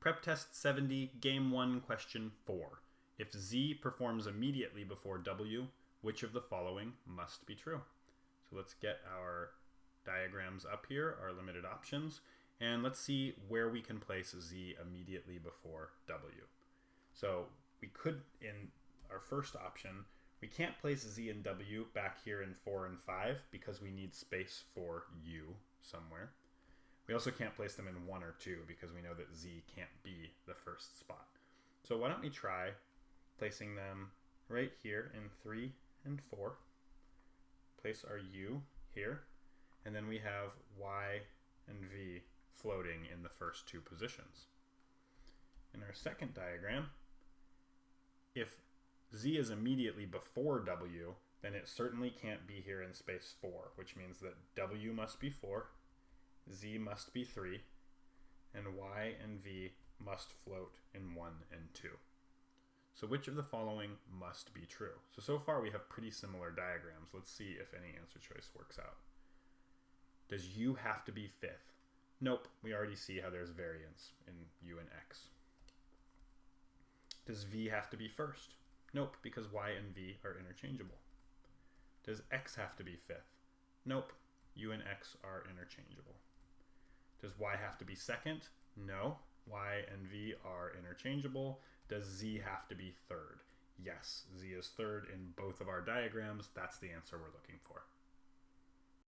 Prep Test 70, Game 1, Question 4. If Z performs immediately before W, which of the following must be true? So let's get our diagrams up here, our limited options, and let's see where we can place Z immediately before W. So we could, in our first option, we can't place Z and W back here in 4 and 5 because we need space for U somewhere. We also can't place them in 1 or 2 because we know that Z can't be the first spot. So why don't we try placing them right here in 3 and 4. Place our U here, and then we have Y and V floating in the first 2 positions. In our second diagram, if Z is immediately before W, then it certainly can't be here in space 4, which means that W must be 4, Z must be 3, and Y and V must float in 1 and 2. So which of the following must be true? So far we have pretty similar diagrams. Let's see if any answer choice works out. Does U have to be 5th? Nope, we already see how there's variance in U and X. Does V have to be 1st? Nope, because Y and V are interchangeable. Does X have to be 5th? Nope, U and X are interchangeable. Does Y have to be 2nd? No, Y and V are interchangeable. Does Z have to be 3rd? Yes, Z is 3rd in both of our diagrams. That's the answer we're looking for.